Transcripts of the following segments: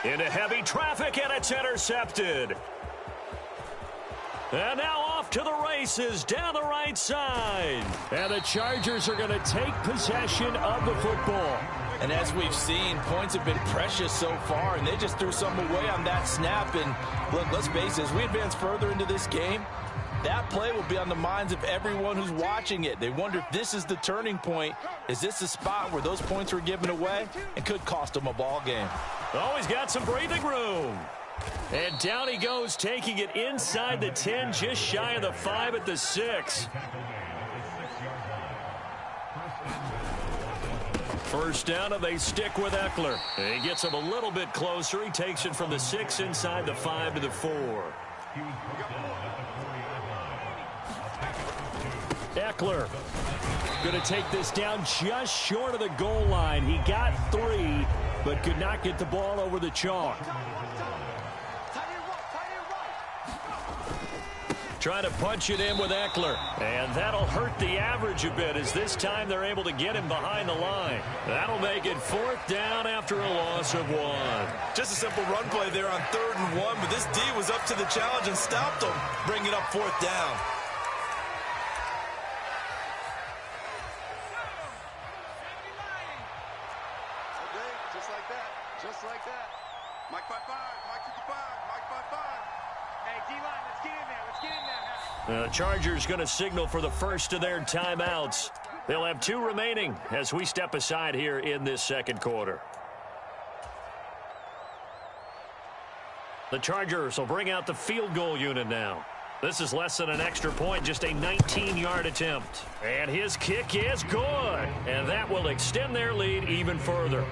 Into heavy traffic, and it's intercepted. And now off to the races down the right side. And the Chargers are going to take possession of the football. And as we've seen, points have been precious so far, and they just threw something away on that snap. And look, let's face it, as we advance further into this game, that play will be on the minds of everyone who's watching it. They wonder if this is the turning point. Is this the spot where those points were given away? It could cost them a ball game. Oh, he's got some breathing room. And down he goes, taking it inside the 10, just shy of the 5 at the 6. First down, and they stick with Eckler. He gets him a little bit closer. He takes it from the 6 inside the 5 to the 4. Eckler going to take this down just short of the goal line. He got 3, but could not get the ball over the chalk. Trying to punch it in with Eckler. And that'll hurt the average a bit, as this time they're able to get him behind the line. That'll make it 4th down after a loss of 1. Just a simple run play there on 3rd and 1, but this D was up to the challenge and stopped him, bringing up 4th down. Just like that. Mike 5-5, Mike 55, Mike 5-5. Hey, D-line, let's get in there. Let's get in there now. The Chargers going to signal for the first of their timeouts. They'll have 2 remaining as we step aside here in this second quarter. The Chargers will bring out the field goal unit now. This is less than an extra point, just a 19-yard attempt. And his kick is good. And that will extend their lead even further.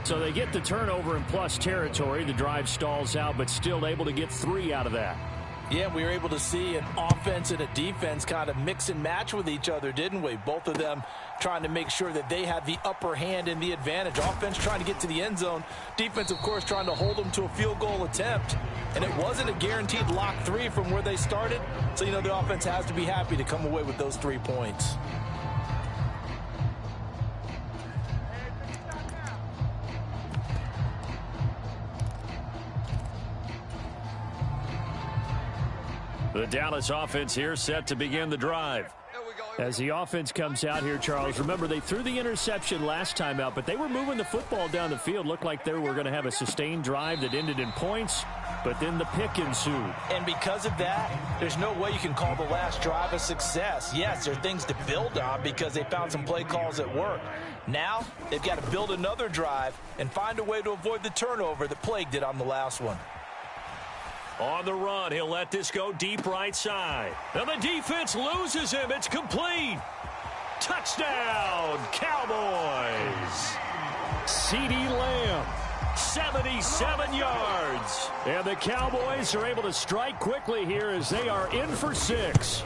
So they get the turnover in plus territory. The drive stalls out, but still able to get 3 out of that. Yeah, we were able to see an offense and a defense kind of mix and match with each other, didn't we? Both of them trying to make sure that they had the upper hand and the advantage. Offense trying to get to the end zone. Defense, of course, trying to hold them to a field goal attempt. And it wasn't a guaranteed lock 3 from where they started. So, you know, the offense has to be happy to come away with those 3 points. The Dallas offense here set to begin the drive. As the offense comes out here, Charles, remember they threw the interception last time out, but they were moving the football down the field. Looked like they were going to have a sustained drive that ended in points, but then the pick ensued. And because of that, there's no way you can call the last drive a success. Yes, there are things to build on because they found some play calls that work. Now, they've got to build another drive and find a way to avoid the turnover that plagued it on the last one. On the run, he'll let this go deep right side. And the defense loses him. It's complete. Touchdown, Cowboys. CeeDee Lamb, 77 yards. And the Cowboys are able to strike quickly here as they are in for 6.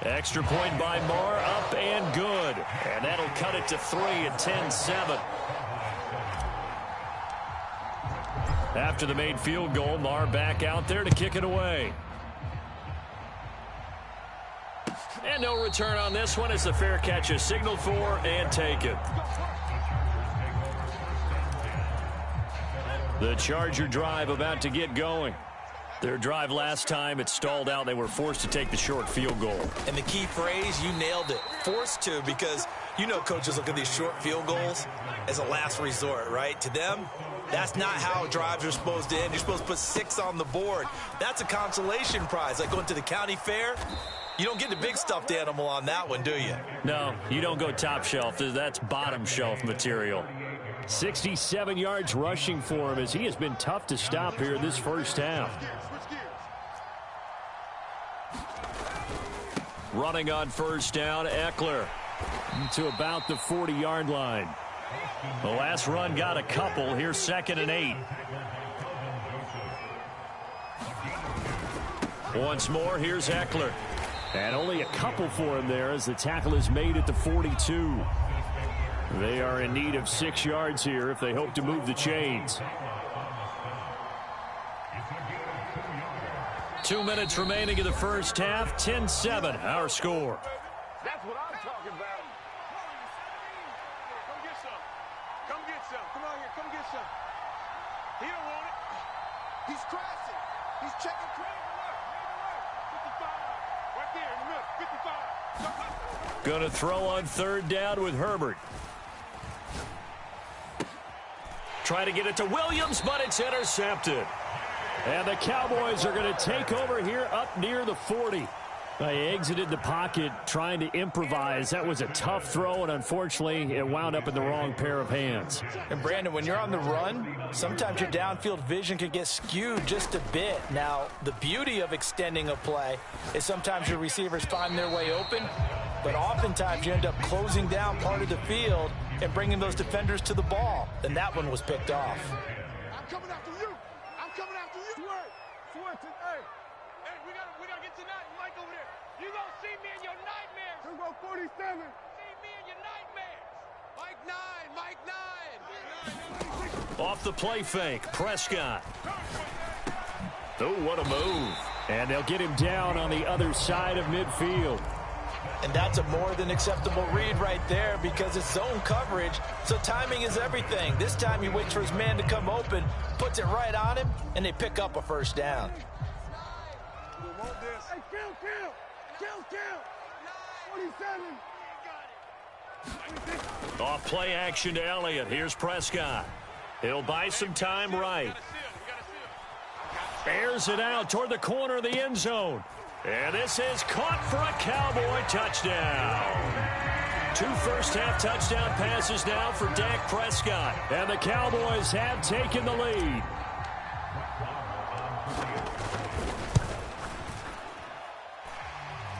Extra point by Marr, up and good. And that'll cut it to 3 at 10-7. After the made field goal, Marr back out there to kick it away. And no return on this one as the fair catch is signaled for and taken. The Charger drive about to get going. Their drive last time, it stalled out. They were forced to take the short field goal. And the key phrase, you nailed it. Forced to, because you know coaches look at these short field goals as a last resort, right? To them, that's not how drives are supposed to end. You're supposed to put 6 on the board. That's a consolation prize. Like going to the county fair, you don't get the big stuffed animal on that one, do you? No, you don't go top shelf. That's bottom shelf material. 67 yards rushing for him as he has been tough to stop here in this first half. Running on first down, Eckler to about the 40-yard line. The last run got a couple. Here's 2nd and 8. Once more, here's Eckler. And only a couple for him there as the tackle is made at the 42. They are in need of 6 yards here if they hope to move the chains. 2 minutes remaining in the first half. 10-7, our score. That's what I'm talking about. Come get some. Come get some. Come on here. Come get pressure. He don't want it. He's crashing. He's checking credit. 55. Right there in the middle. 55. Going to throw on third down with Herbert. Try to get it to Williams, but it's intercepted. And the Cowboys are going to take over here up near the 40. They exited the pocket trying to improvise. That was a tough throw, and unfortunately, it wound up in the wrong pair of hands. And, Brandon, when you're on the run, sometimes your downfield vision can get skewed just a bit. Now, the beauty of extending a play is sometimes your receivers find their way open, but oftentimes you end up closing down part of the field and bringing those defenders to the ball. And that one was picked off. I'm coming after you. I'm coming after you. Switch it. Hey, we gotta get tonight. Mike over there. You gonna see me in your nightmares. Who go 47? See me in your nightmares. Mike 9. Off the play fake, Prescott. Oh, what a move. And they'll get him down on the other side of midfield. And that's a more than acceptable read right there because it's zone coverage, so timing is everything. This time he waits for his man to come open, puts it right on him, and they pick up a first down. Hey, kill. 47. Off play action to Elliott. Here's Prescott. He'll buy some time right. Airs it out toward the corner of the end zone. And this is caught for a Cowboy touchdown. 2 first-half touchdown passes now for Dak Prescott. And the Cowboys have taken the lead.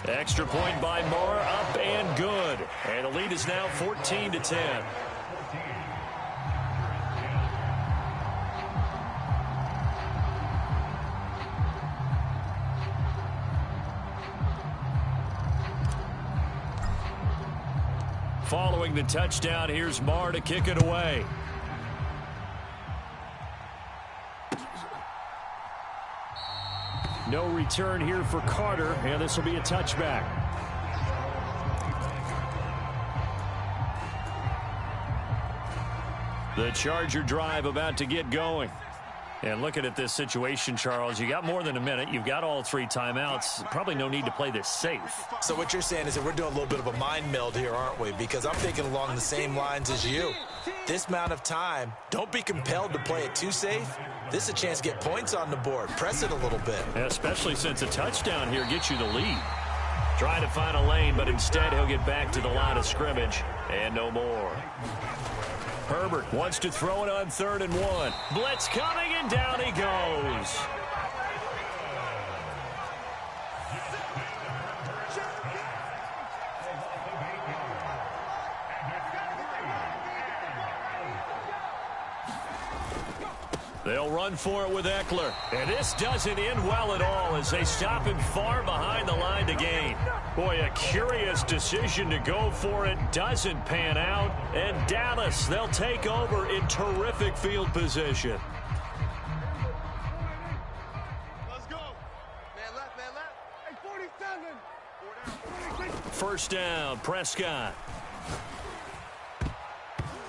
Extra point by Moore, up and good. And the lead is now 14-10. Following the touchdown, here's Moore to kick it away. No return here for Carter, and this will be a touchback. The Charger drive about to get going. And looking at this situation, Charles, you got more than a minute. You've got all 3 timeouts. Probably no need to play this safe. So what you're saying is that we're doing a little bit of a mind meld here, aren't we? Because I'm thinking along the same lines as you. This amount of time, don't be compelled to play it too safe. This is a chance to get points on the board. Press it a little bit. Especially since a touchdown here gets you the lead. Trying to find a lane, but instead he'll get back to the line of scrimmage. And no more. Herbert wants to throw it on 3rd and 1. Blitz coming, and down he goes. They'll run for it with Eckler. And this doesn't end well at all as they stop him far behind the line to gain. Boy, a curious decision to go for it. Doesn't pan out. And Dallas, they'll take over in terrific field position. Let's go. Man left. Hey, 47. First down, Prescott.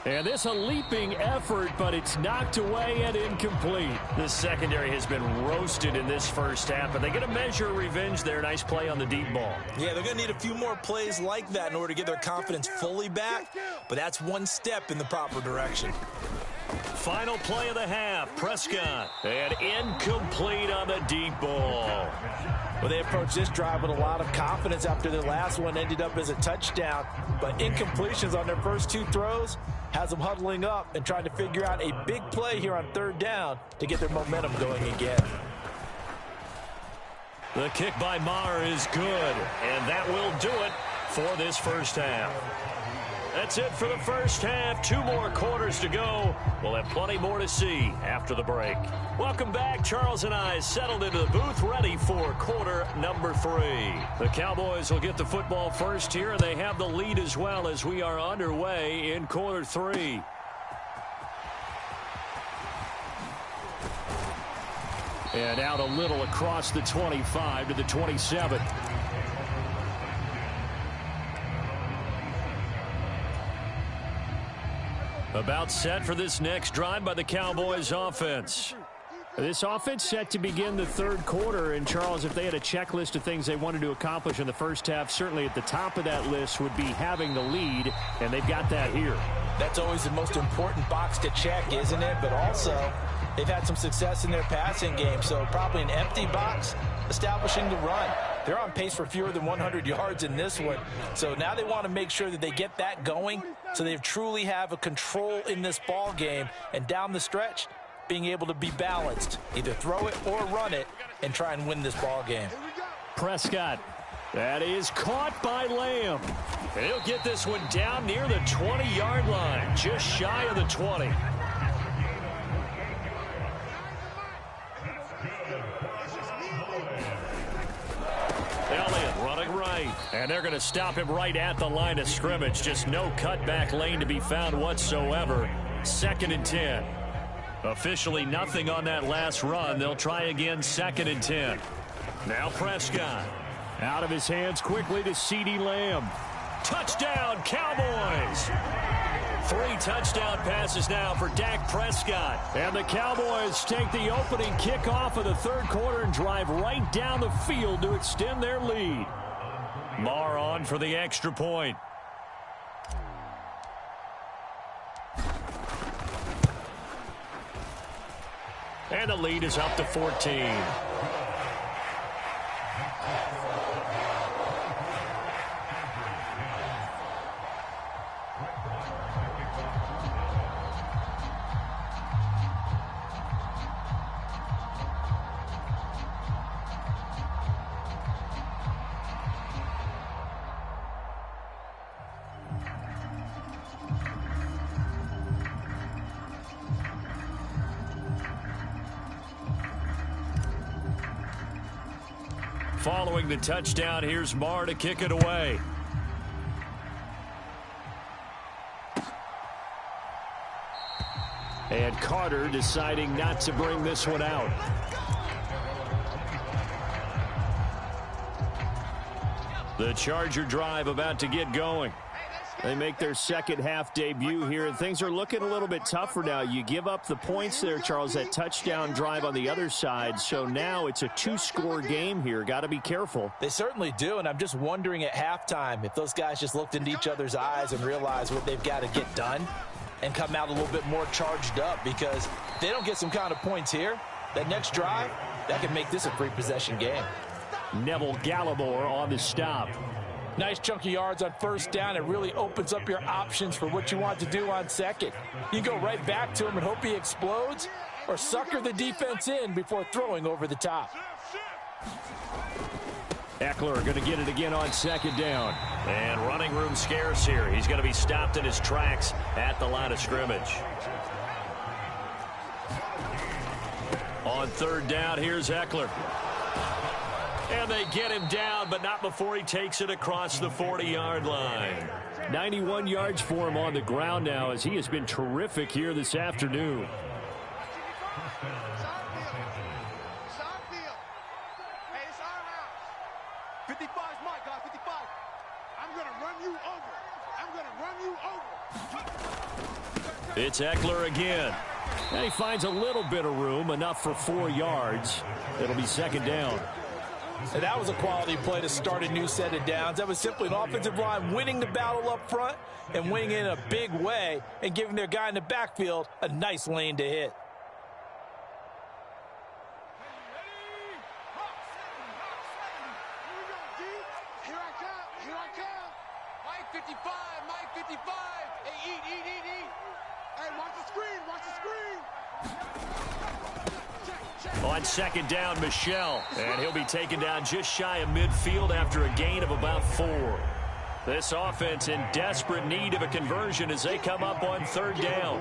And this a leaping effort, but it's knocked away and incomplete. This secondary has been roasted in this first half, but they get a measure of revenge there. Nice play on the deep ball. Yeah, they're going to need a few more plays like that in order to get their confidence fully back, but that's one step in the proper direction. Final play of the half, Prescott. And incomplete on the deep ball. Well, they approached this drive with a lot of confidence after their last one ended up as a touchdown, but incompletions on their first 2 throws has them huddling up and trying to figure out a big play here on 3rd down to get their momentum going again. The kick by Maher is good, and that will do it for this first half. That's it for the first half. 2 more quarters to go. We'll have plenty more to see after the break. Welcome back. Charles and I settled into the booth, ready for quarter number 3. The Cowboys will get the football first here, and they have the lead as well as we are underway in quarter 3. And out a little across the 25 to the 27. About set for this next drive by the Cowboys offense. This offense set to begin the third quarter, and Charles, if they had a checklist of things they wanted to accomplish in the first half, certainly at the top of that list would be having the lead, and they've got that here. That's always the most important box to check, isn't it? But also, they've had some success in their passing game, so probably an empty box establishing the run. They're on pace for fewer than 100 yards in this one, so now they want to make sure that they get that going so they truly have a control in this ball game, and down the stretch, being able to be balanced, either throw it or run it, and try and win this ball game. Prescott. That is caught by Lamb. And he'll get this one down near the 20-yard line, just shy of the 20. Elliott running right, and they're going to stop him right at the line of scrimmage. Just no cutback lane to be found whatsoever. 2nd and 10. Officially nothing on that last run. They'll try again, 2nd and 10. Now Prescott. Out of his hands quickly to CeeDee Lamb. Touchdown, Cowboys! 3 touchdown passes now for Dak Prescott. And the Cowboys take the opening kickoff of the third quarter and drive right down the field to extend their lead. Marr on for the extra point. And the lead is up to 14. Following the touchdown, here's Marr to kick it away. And Carter deciding not to bring this one out. The Charger drive about to get going. They make their second half debut here, and things are looking a little bit tougher now. You give up the points there, Charles, that touchdown drive on the other side. So now it's a 2-score game here. Got to be careful. They certainly do, and I'm just wondering at halftime if those guys just looked into each other's eyes and realized what they've got to get done and come out a little bit more charged up, because if they don't get some kind of points here, that next drive, that could make this a 3-possession game. Neville Gallimore on the stop. Nice chunk of yards on first down. It really opens up your options for what you want to do on second. You go right back to him and hope he explodes, or sucker the defense in before throwing over the top. Eckler going to get it again on 2nd down. And running room scarce here. He's going to be stopped in his tracks at the line of scrimmage. On 3rd down, here's Eckler. And they get him down, but not before he takes it across the 40-yard line. 91 yards for him on the ground now, as he has been terrific here this afternoon. Hey, it's our house. 55's my guy, 55. I'm going to run you over. I'm going to run you over. It's Eckler again. And he finds a little bit of room, enough for 4 yards. It'll be 2nd down. And that was a quality play to start a new set of downs. That was simply an offensive line winning the battle up front and winning in a big way and giving their guy in the backfield a nice lane to hit. Here I come. Mike 55, Mike 55. Hey, eat. Hey, watch the screen. On 2nd down, Michelle. And he'll be taken down just shy of midfield after a gain of about 4. This offense in desperate need of a conversion as they come up on 3rd down.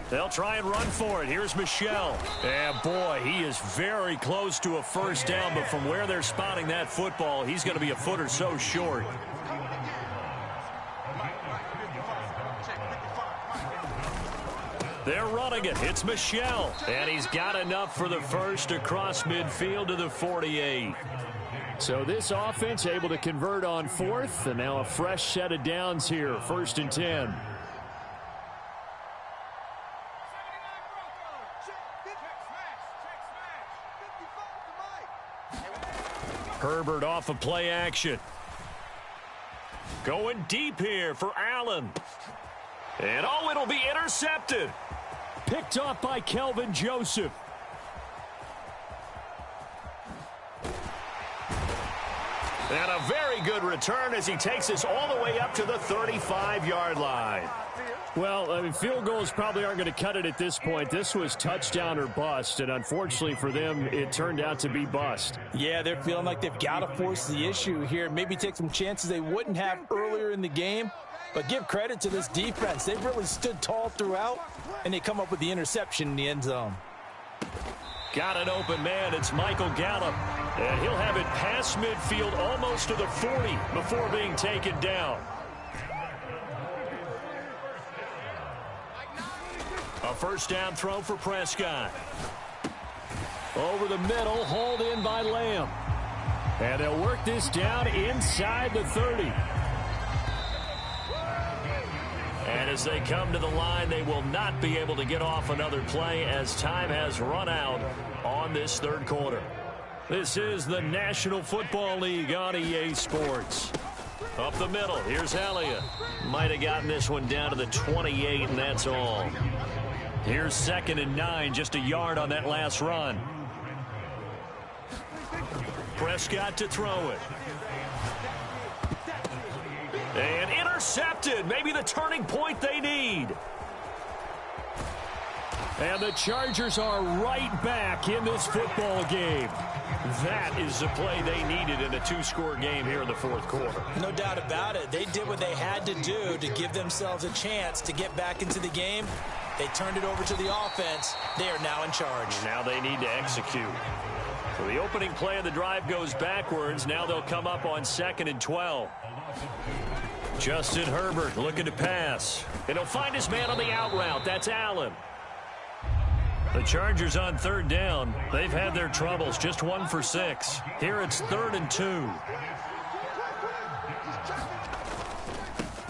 They'll try and run for it. Here's Michelle. And boy, he is very close to a 1st down, but from where they're spotting that football, he's going to be a foot or so short. They're running it. It's Michel. And he's got enough for the first across midfield to the 48. So this offense able to convert on fourth, and now a fresh set of downs here, 1st and 10. Herbert off of play action. Going deep here for Allen. And oh, it'll be intercepted. Picked off by Kelvin Joseph. And a very good return as he takes us all the way up to the 35-yard line. Well, I mean, field goals probably aren't going to cut it at this point. This was touchdown or bust, and unfortunately for them, it turned out to be bust. Yeah, they're feeling like they've got to force the issue here. Maybe take some chances they wouldn't have earlier in the game. But give credit to this defense. They've really stood tall throughout, and they come up with the interception in the end zone. Got an open man. It's Michael Gallup. And he'll have it past midfield almost to the 40 before being taken down. A first down throw for Prescott. Over the middle, hauled in by Lamb. And they'll work this down inside the 30. And as they come to the line, they will not be able to get off another play as time has run out on this third quarter. This is the National Football League on EA Sports. Up the middle, here's Elliott. Might have gotten this one down to the 28, and that's all. Here's 2nd and 9, just a yard on that last run. Prescott to throw it. And intercepted. Maybe the turning point they need. And the Chargers are right back in this football game. That is the play they needed in a 2-score game here in the 4th quarter. No doubt about it. They did what they had to do to give themselves a chance to get back into the game. They turned it over to the offense. They are now in charge. Now they need to execute. So the opening play of the drive goes backwards. Now they'll come up on 2nd and 12. Justin Herbert looking to pass. And he'll find his man on the out route. That's Allen. The Chargers on 3rd down. They've had their troubles. Just 1 for 6. Here it's 3rd and 2.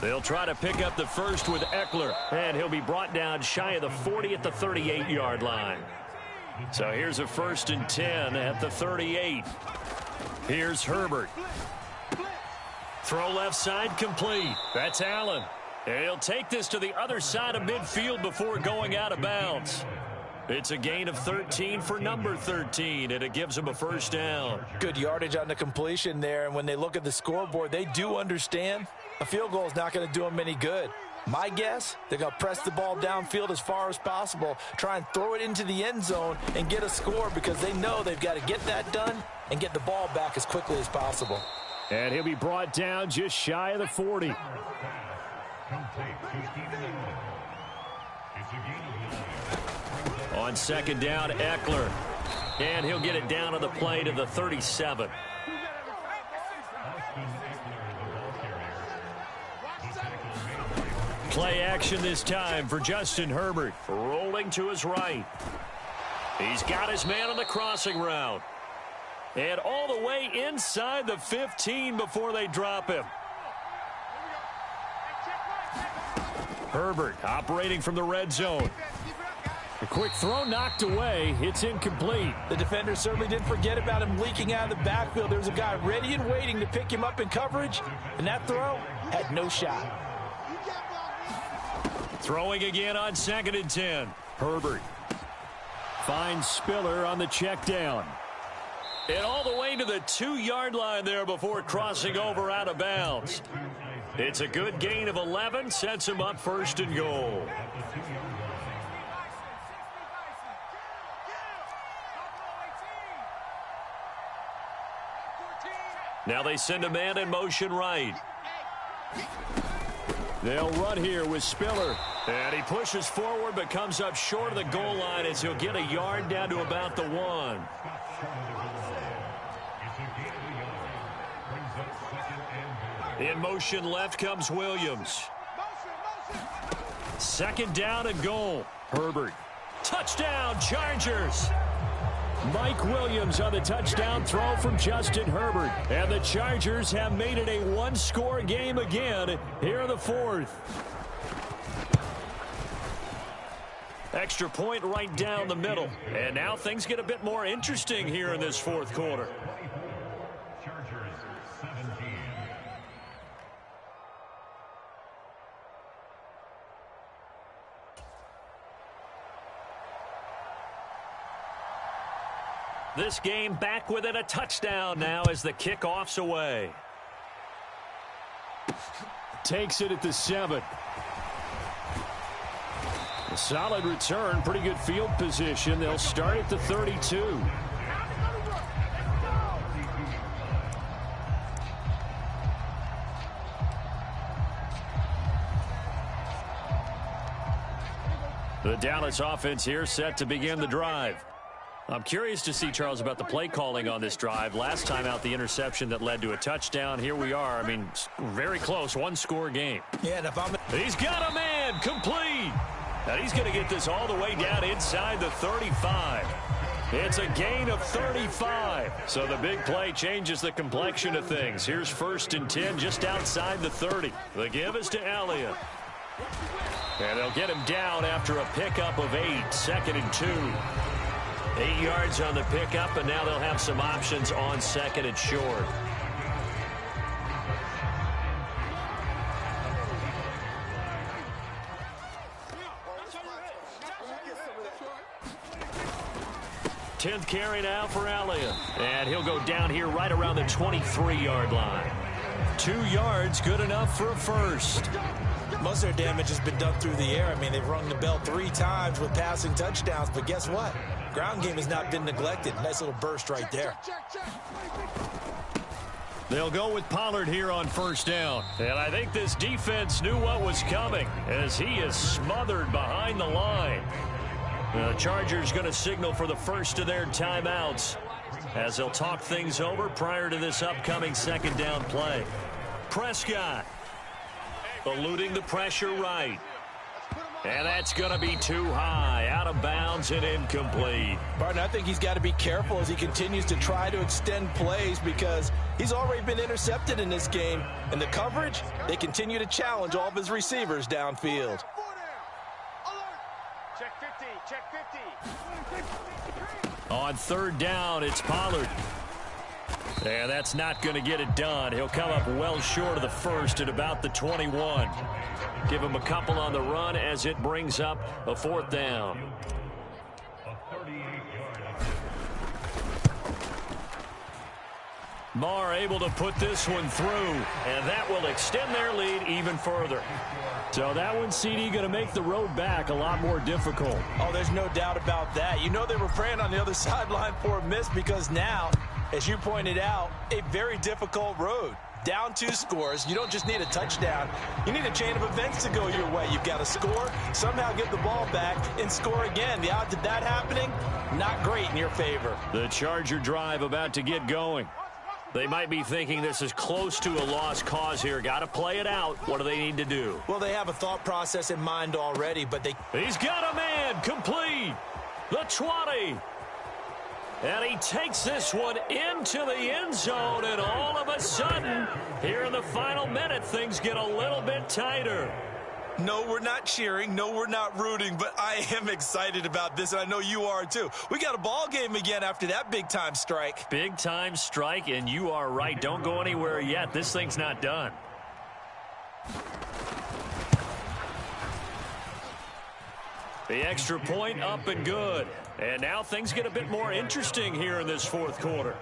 They'll try to pick up the first with Eckler. And he'll be brought down shy of the 40 at the 38-yard line. So here's a 1st and 10 at the 38. Here's Herbert. Throw left side complete. That's Allen. And he'll take this to the other side of midfield before going out of bounds. It's a gain of 13 for number 13, and it gives him a first down. Good yardage on the completion there, and when they look at the scoreboard, they do understand a field goal is not going to do them any good. My guess, they're going to press the ball downfield as far as possible, try and throw it into the end zone and get a score because they know they've got to get that done and get the ball back as quickly as possible. And he'll be brought down just shy of the 40. On 2nd down, Eckler. And he'll get it down on the play to the 37. Play action this time for Justin Herbert. Rolling to his right. He's got his man on the crossing route. And all the way inside the 15 before they drop him. Herbert operating from the red zone. A quick throw knocked away. It's incomplete. The defender certainly didn't forget about him leaking out of the backfield. There was a guy ready and waiting to pick him up in coverage, and that throw had no shot. Throwing again on 2nd and 10. Herbert finds Spiller on the check down. And all the way to the 2-yard line there before crossing over out of bounds. It's a good gain of 11, sets him up 1st and goal. Now they send a man in motion right. They'll run here with Spiller. And he pushes forward but comes up short of the goal line as he'll get a yard down to about the 1. In motion left comes Williams. Second down and goal. Herbert. Touchdown, Chargers. Mike Williams on the touchdown throw from Justin Herbert. And the Chargers have made it a one-score game again here in the fourth. Extra point right down the middle. And now things get a bit more interesting here in this fourth quarter. This game back within a touchdown now as the kickoff's away. Takes it at the 7. A solid return, pretty good field position. They'll start at the 32. The Dallas offense here set to begin the drive. I'm curious to see, Charles, about the play calling on this drive. Last time out, the interception that led to a touchdown. Here we are. I mean, very close, one-score game. Yeah, and if I'm... He's got a man, complete. And he's going to get this all the way down inside the 35. It's a gain of 35. So the big play changes the complexion of things. Here's 1st and 10 just outside the 30. The give is to Elliott. And they'll get him down after a pickup of 8, 2nd and 2. 8 yards on the pickup, and now they'll have some options on 2nd and short. Tenth carry now for Elliott. And he'll go down here right around the 23-yard line. 2 yards, good enough for a first. Most of their damage has been done through the air. I mean, they've rung the bell 3 times with passing touchdowns, but guess what? Ground game has not been neglected. Nice little burst right there. They'll go with Pollard here on 1st down. And I think this defense knew what was coming as he is smothered behind the line. The Chargers going to signal for the first of their timeouts as they'll talk things over prior to this upcoming 2nd down play. Prescott eluding the pressure right. And that's going to be too high, out of bounds and incomplete. Barton, I think he's got to be careful as he continues to try to extend plays because he's already been intercepted in this game. And the coverage, they continue to challenge all of his receivers downfield. Check 50, check 50. On 3rd down, it's Pollard. And that's not going to get it done. He'll come up well short of the first at about the 21. Give him a couple on the run as it brings up a 4th down. Marr able to put this one through, and that will extend their lead even further. So that one, CD, going to make the road back a lot more difficult. Oh, there's no doubt about that. You know they were praying on the other sideline for a miss because now, as you pointed out, a very difficult road. Down 2 scores. You don't just need a touchdown. You need a chain of events to go your way. You've got to score, somehow get the ball back, and score again. The odds of that happening, not great in your favor. The Charger drive about to get going. They might be thinking this is close to a lost cause here. Got to play it out. What do they need to do? Well, they have a thought process in mind already, but they... He's got a man, complete. The 20. And he takes this one into the end zone, and all of a sudden, here in the final minute, things get a little bit tighter. No, we're not cheering. No, we're not rooting, but I am excited about this, and I know you are too. We got a ball game again after that big-time strike. Big-time strike, and you are right. Don't go anywhere yet. This thing's not done. The extra point up and good. And now things get a bit more interesting here in this 4th quarter.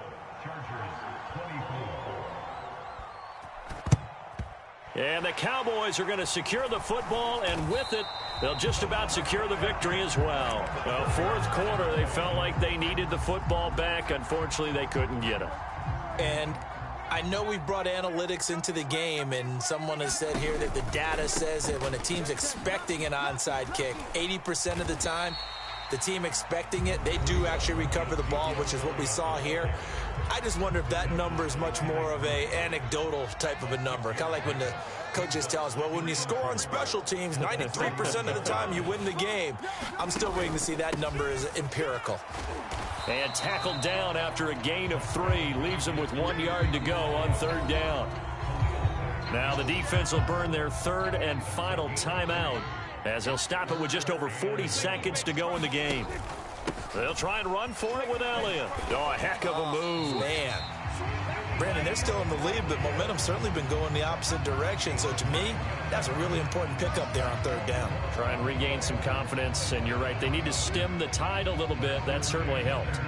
And the Cowboys are going to secure the football, and with it, they'll just about secure the victory as well. Well, 4th quarter, they felt like they needed the football back. Unfortunately, they couldn't get it. And I know we've brought analytics into the game, and someone has said here that the data says that when a team's expecting an onside kick, 80% of the time, the team expecting it, they do actually recover the ball, which is what we saw here. I just wonder if that number is much more of a anecdotal type of a number. Kind of like when the coaches tell us, well, when you score on special teams, 93% of the time you win the game. I'm still waiting to see that number is empirical. And tackled down after a gain of 3. Leaves him with 1 yard to go on 3rd down. Now the defense will burn their 3rd and final timeout as they'll stop it with just over 40 seconds to go in the game. They'll try and run for it with Elliott. Oh, a heck of a move. Man. Brandon, they're still in the lead, but momentum's certainly been going the opposite direction. So to me, that's a really important pickup there on 3rd down. Try and regain some confidence, and you're right. They need to stem the tide a little bit. That certainly helped.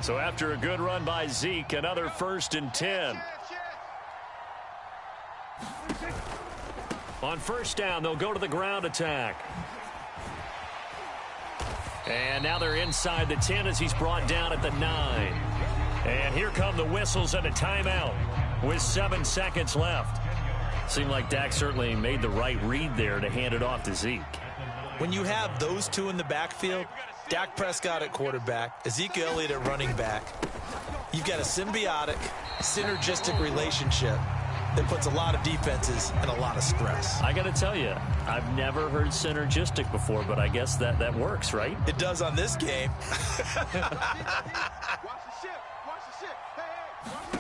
So after a good run by Zeke, another 1st and 10. On 1st down, they'll go to the ground attack. And now they're inside the 10 as he's brought down at the 9. And here come the whistles and a timeout with 7 seconds left. Seemed like Dak certainly made the right read there to hand it off to Zeke. When you have those two in the backfield, Dak Prescott at quarterback, Ezekiel Elliott at running back, you've got a symbiotic, synergistic relationship that puts a lot of defenses in a lot of stress. I got to tell you, I've never heard synergistic before, but I guess that works, right? It does on this game. Watch the ship. Watch the ship. Hey, watch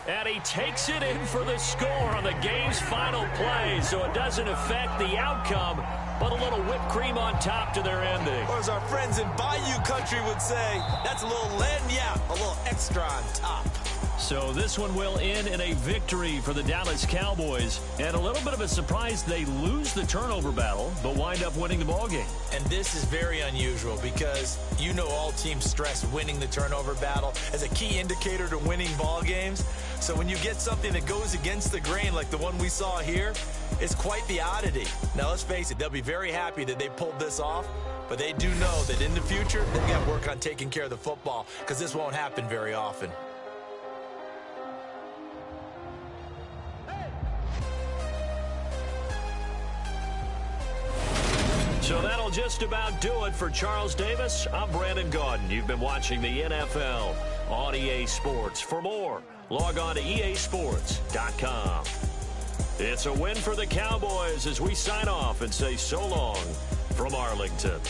the And he takes it in for the score on the game's final play, so it doesn't affect the outcome, but a little whipped cream on top to their ending. Or as our friends in Bayou Country would say, that's a little lagniappe, a little extra on top. So this one will end in a victory for the Dallas Cowboys. And a little bit of a surprise, they lose the turnover battle, but wind up winning the ballgame. And this is very unusual because you know all teams stress winning the turnover battle as a key indicator to winning ball games. So when you get something that goes against the grain like the one we saw here, it's quite the oddity. Now let's face it, they'll be very happy that they pulled this off, but they do know that in the future, they've got to work on taking care of the football because this won't happen very often. So that'll just about do it for Charles Davis. I'm Brandon Gaudin. You've been watching the NFL on EA Sports. For more, log on to easports.com. It's a win for the Cowboys as we sign off and say so long from Arlington.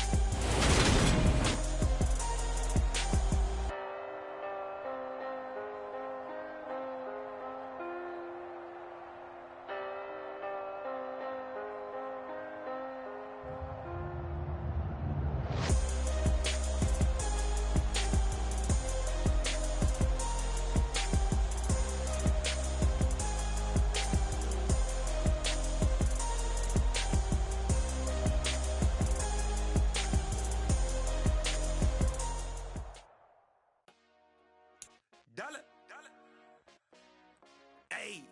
Hey,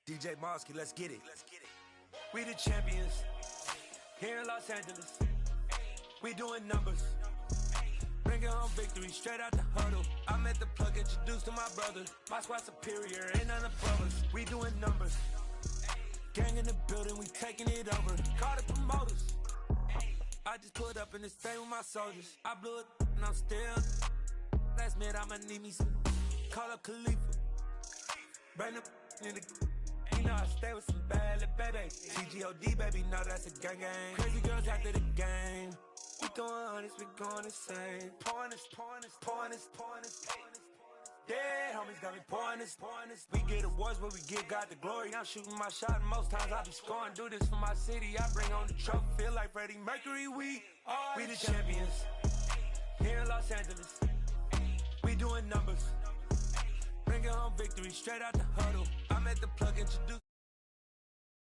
DJ Mosky, let's get it. We the champions here in Los Angeles. We doing numbers. Bringing home victory straight out the huddle. I'm at the plug, introduced to my brother. My squad superior, ain't none above us. We doing numbers. Gang in the building, we taking it over. Call the promoters. I just put up in this thing with my soldiers. I blew it and I'm still. Last minute I'ma need me some. Call up Khalifa. Bring up in the. You know I stay with some bad little baby. CGOD baby, know that's a gang gang. Crazy girls after the game. We going honest, we going insane. Pouring this. Yeah, homies got me pouring this. We get awards, but we give God the glory. I'm shooting my shot, and most times I be scoring. Do this for my city, I bring on the trophy. Feel like Freddie Mercury, we the champions here in Los Angeles. We doing numbers. Bringing home victory straight out the huddle. I'm at the plug, introduced.